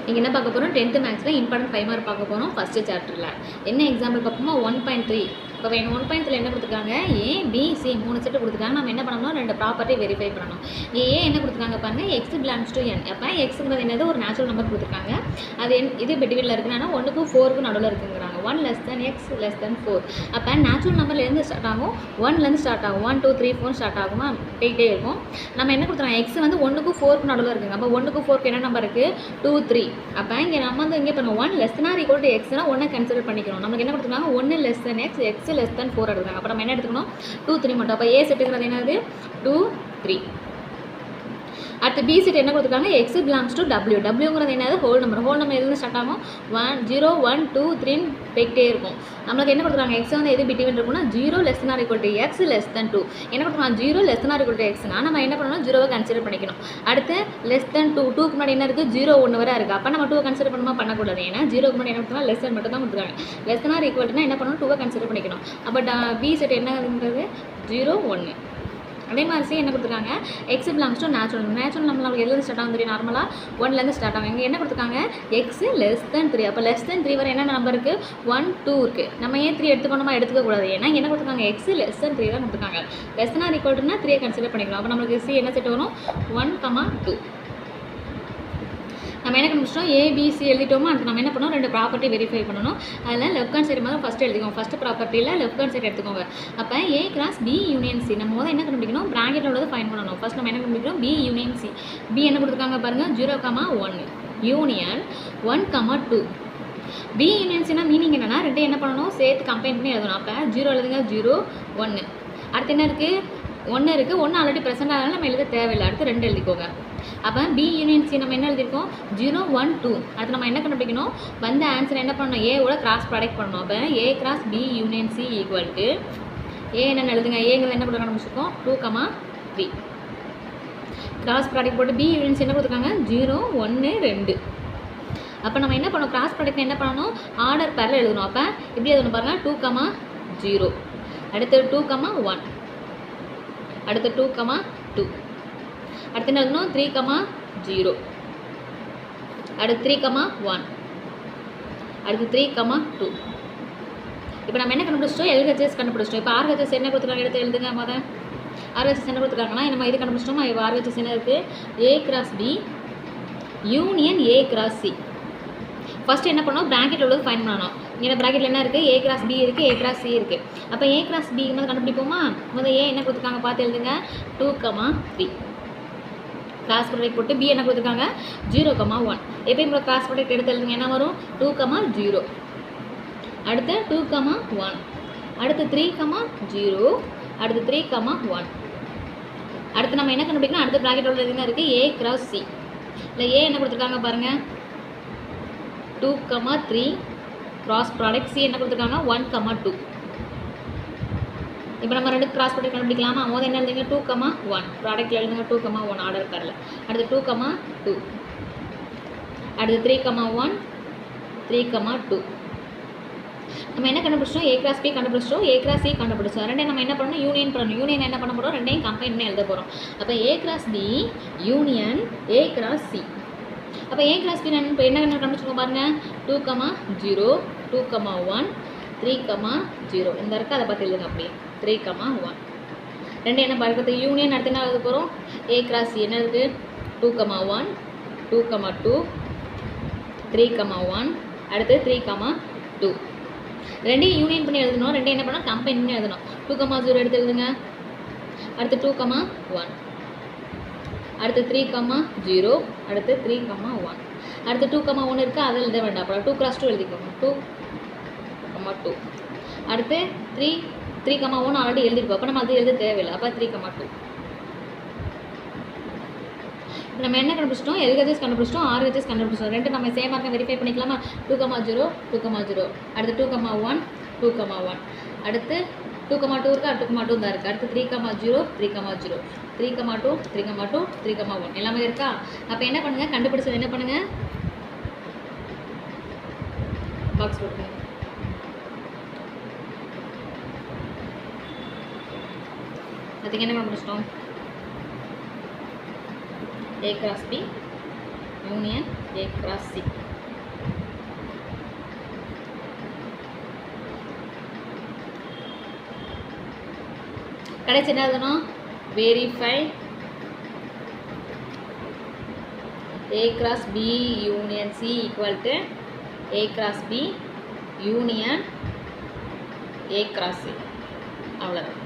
இங்கே என்ன பார்க்க போகிறோம் 10th மேக்ஸில் இம்பார்ட்டன்ட் 5 மார்க் பார்க்க போகிறோம் ஃபஸ்ட்டு சாப்டரில். என்ன எக்ஸாம்பிள் பார்ப்போமா 1.3. இப்போ 1.3 என்ன கொடுத்துருக்காங்க, ஏ பி சி 3 செட்டு கொடுத்துருக்காங்க. நம்ம என்ன பண்ணணும், 2 ப்ராப்பர்ட்டி வெரிஃபை பண்ணணும். ஏ என்ன கொடுத்துருக்காங்க பாருங்கள், எக்ஸ் பிலாங்ஸ் டு என். அப்போ எக்ஸுங்கிறது என்னது, ஒரு நேச்சுரல் நம்பர் கொடுத்துருக்காங்க. அது இது பெட்டிவில் இருக்குன்னா 1க்கும் 4க்கும் நடுவில் இருக்குங்கிறாங்க. 1 less than x less than 4. அப்போ நேச்சுரல் நம்பர்லேருந்து ஸ்டார்ட் ஆகும், 1லேருந்து ஸ்டார்ட் ஆகும், 1 2 3 4 ஸ்டார்ட் ஆகுமா, போயிட்டே இருக்கும். நம்ம என்ன கொடுத்துருக்காங்க, எக்ஸ் வந்து 1க்கும் 4க்கும் நடுவில் இருக்குங்க. அப்போ 1க்கும் 4க்கு என்ன நம்பர் இருக்குது, 2 3. அப்போ இங்கே நம்ம வந்து இங்கே பண்ணுவோம் 1 less than or equal to x னா 1 கன்சிடர் பண்ணிக்கணும். நமக்கு என்ன கொடுத்துருக்காங்க, 1 less than x, x less than 4 எடுத்துக்காங்க. அப்போ நம்ம என்ன எடுத்துக்கணும், 2 3 மட்டும். அப்போ ஏ செட்டுங்கிறது என்னது 2 3. அடுத்து பி செட் என்ன கொடுத்துருக்காங்க, எக்ஸ் பிலாங்ஸ் டு டபிள்யூ. டபிள்யூங்கிறது என்னது, ஹோல் நம்பர் எதுன்னு ஸ்டார்ட் ஆகும், 1 0 1 2 3 போய்கிட்டே இருக்கும். நம்மளுக்கு என்ன கொடுத்துருக்காங்க, எக்ஸ் வந்து எது பிட்வீன் இருக்குன்னா 0 less than or equal to x less than 2. என்ன கொடுத்துருக்காங்க, 0 less than or equal to xனா நம்ம என்ன பண்ணணும், 0வை கன்சிடர் பண்ணிக்கணும். அடுத்து less than 2, 2க்கு முன்னாடி என்ன இருக்குது, 0 1 வரை இருக்குது. அப்போ நம்ம 2வை கன்சிடர் பண்ணுமா, பண்ணக்கூடாது. ஏன்னா 0க்கு முன்னாடி என்ன கொடுத்துருக்காங்க, less than மட்டும் தான் கொடுத்துருக்காங்க. less than or equal to என்ன பண்ணணும், 2வை கன்சிடர் பண்ணிக்கணும். அப்போ பி செட் என்னங்கிறது 0 1. அதே மாதிரி என்ன கொடுத்துருக்காங்க, எக்ஸ் பிலாங்ஸ் டு நேச்சுரல் நம்மளுக்கு எதுலேருந்து ஸ்டார்ட் ஆகும் தெரியும், நார்மலாக 1லேருந்து ஸ்டார்ட் ஆகும். இங்கே என்ன கொடுத்துருக்காங்க, எக்ஸ் லெஸ் தென் 3. அப்போ லெஸ் தென் 3 வரை என்ன நம்பர் இருக்குது, 1 2 இருக்குது. நம்ம ஏன் 3 எடுத்துக்கணுமா, எடுத்துக்கக்கூடாது. ஏன்னா என்ன கொடுத்துருக்காங்க, எக்ஸ் லெஸ் தென் 3 தான் கொடுத்துருக்காங்க. லெஸ் தென் ஆர் ஈக்குவல் டுனா 3 கன்சிடர் பண்ணிக்கலாம். அப்போ நம்மளுக்கு சி என்ன செட் வரும், 1 2. நம்ம என்ன கண்டுபிடிச்சோம், ஏபிசி எழுதிட்டோமோ. அதுக்கு நம்ம என்ன பண்ணோம், 2 ப்ராப்பர்ட்டி வெரிஃபை பண்ணணும். அதில் லெஃப்ட் ஹேண்ட் சைடு மாதிரி ஃபஸ்ட்டு எழுதிக்கோங்க. ஃபஸ்ட்டு ப்ராப்பர்ட்டியில் லெஃப்ட் ஹேண்ட் சைடு எடுத்துக்கோங்க. அப்போ A cross B union C. நம்ம முதல்ல என்ன கண்டுபிடிக்கணும், ப்ராக்கெட்டில் உள்ளது ஃபைன் பண்ணணும். ஃபஸ்ட் நம்ம என்ன கண்டுபிடிக்கணும், பி யூனியன் சி. பி என்ன கொடுத்துருக்காங்க பாருங்கள், 0,1 யூனியன் 1, 2. பி யூனியன் சினா மீனிங் என்னென்னா, 2 என்ன பண்ணணும், சேர்த்து கம்பைன் பண்ணி எழுதணும். அப்போ 0 எழுதுங்க, 0 1. அடுத்து என்ன இருக்குது, 1 இருக்குது. 1 ஆல்ரெடி ப்ரெசென்ட் ஆகலாம், நம்ம எழுத தேவையில்லை. அடுத்து 2 எழுதிக்கோங்க. அப்போ பி யூனியன் சி நம்ம என்ன எழுதியிருக்கோம், 0 1 2. அடுத்து நம்ம என்ன கண்டுபிடிக்கணும், வந்த ஆன்சர் என்ன பண்ணணும், ஏவோட கிராஸ் ப்ராடக்ட் பண்ணணும். அப்போ A cross B union C equal to A என்னென்னு எழுதுங்க, ஏங்கிறது என்ன கொடுக்க ஆரம்பிச்சிருக்கோம், 2, 3. கிராஸ் ப்ராடக்ட் போட்டு பி யூனியன் சி என்ன கொடுத்துருக்காங்க, 0 1 2. அப்போ நம்ம என்ன பண்ணணும், கிராஸ் ப்ராடக்ட் என்ன பண்ணணும், ஆர்டர் பேரில் எழுதணும். அப்போ எப்படி எழுதணும் பாருங்கள், 2, 0. அடுத்து 2, 1. அடுத்து 2, 2. அடுத்து என்ன எழுதணும், 3, 0. அடுத்து 3, 1. அடுத்து 3, 2. இப்போ நம்ம என்ன கண்டுபிடிச்சிட்டோம், எல்ஹெச்எஸ் கண்டுபிடிச்சிட்டோம். இப்போ ஆர்ஹெச்எஸ் என்ன கொடுத்துருக்காங்க, எடுத்து எழுதுங்க. முதல் ஆர்ஹெச்எஸ் என்ன கொடுத்துருக்காங்கன்னா, நம்ம இது கண்டுபிடிச்சிட்டோமா. இப்போ ஆர்ஹெச்எஸ் என்ன இருக்குது, A cross B union A cross C. First என்ன பண்ணணும், ப்ராக்கெட்டில் உள்ளது ஃபைன் பண்ணணும். இங்கே ப்ராக்கெட்டில் என்ன இருக்குது, ஏ கிராஸ் பி இருக்குது, ஏ கிராஸ் சி இருக்குது. அப்போ ஏ கிராஸ் பி வந்து கண்டுபிடிப்போமா. முதல் ஏ என்ன கொடுத்துருக்காங்க பார்த்து எழுதுங்க, 2, 3. கிராஸ் ப்ராடக்ட் போட்டு பி என்ன கொடுத்துருக்காங்க, 0, 1. எப்பயும் இப்போ கிராஸ் ப்ராடக்ட் எடுத்து எழுதுங்க, என்ன வரும், 2, 0. அடுத்து 2, 1. அடுத்து 3, 0. அடுத்து 3, 1. அடுத்து நம்ம என்ன கண்டுபிடிக்கணும், அடுத்த ப்ராக்கெட் உள்ள என்ன இருக்குது, ஏ கிராஸ் சி. இல்லை ஏ என்ன கொடுத்துருக்காங்க பாருங்கள், 2, 3. கிராஸ் ப்ராடக்ட் சி என்ன கொடுத்துருக்காங்க, 1, 2. இப்போ நம்ம 2 கிராஸ் ப்ராடக்ட் கண்டுபிடிக்கலாமா. முதல்ல என்ன எழுதுங்க, 2, 1. ப்ராடக்ட்டில் எழுதுங்க 2, 1 ஆர்டர் பேரில். அடுத்து 2, 2. அடுத்து 3, 1. 3, 2. நம்ம என்ன கண்டுபிடிச்சோம், ஏ கிராஸ் பி கண்டுபிடிச்சோம், ஏ கிராஸ் சி கண்டுபிடிச்சோம். ரெண்டையும் நம்ம என்ன பண்ணணும், யூனியன் பண்ணணும். யூனியன் என்ன பண்ண போகிறோம், ரெண்டையும் கம்பைன் பண்ணி எழுத போகிறோம். அப்போ A cross B union A cross C. அப்போ ஏ கிளாஸ் பி இப்போ என்ன கண்டுபிடிச்சிருக்கோம் பாருங்கள், 2, 0. 2, 1. 3, 0. இந்த இருக்குது, அதை பார்த்து எழுதுங்க அப்படியே. 3, 1. ரெண்டு என்ன பார்க்குறது, யூனியன். அடுத்து என்ன எழுத போகிறோம், ஏ கிராஸ் சி என்ன இருக்குது, 2, 1. 2, 2. 3, 1. அடுத்து 3, 2. ரெண்டையும் யூனியன் பண்ணி எழுதணும். ரெண்டையும் என்ன பண்ணணும், கம்பைன் பண்ணி எழுதணும். 2, 0 எடுத்து எழுதுங்க. அடுத்து 2, 1. அடுத்து 3, 0. அடுத்து 3, 1. அடுத்து 2, 1 இருக்குது, அதை எழுத வேண்டாம். அப்புறம் 2 × 2 எழுதிக்கோங்க, 2, 2. அடுத்து 3, 1 ஆல்ரெடி எழுதிருக்கோம். அப்போ நம்ம அது எழுத தேவையில்லை. அப்போ 3, 2. இப்போ நம்ம என்ன கண்டுபிடிச்சிட்டோம், எல்ஹெச்எஸ் கண்டுபிடிச்சிட்டோம், ஆர்ஹெச்எஸ் கண்டுபிடிச்சிட்டோம். ரெண்டு நம்ம சேம் மார்க்கை வெரிஃபை பண்ணிக்கலாமா. 2, 0. 2, 0. அடுத்து 2, 1. 2, 1. அடுத்து 2, 2 இருக்குது, அடுத்து 2, 2 தான் இருக்குது. அடுத்து 3, 0. 3, 0. 3, 2. 3, 2. 3, 1 எல்லாமே இருக்கா. அப்போ என்ன பண்ணுங்கள், கண்டுபிடிச்சது என்ன பண்ணுங்கள், பாக்ஸ் போட்டுங்க. அதுக்கு என்ன கண்டுபிடிச்சிட்டோம், A cross B union A cross C. கடைசி என்ன எழுதணும்? Verify A cross B union C equal to A cross B union A cross C. அவ்வளோதான்.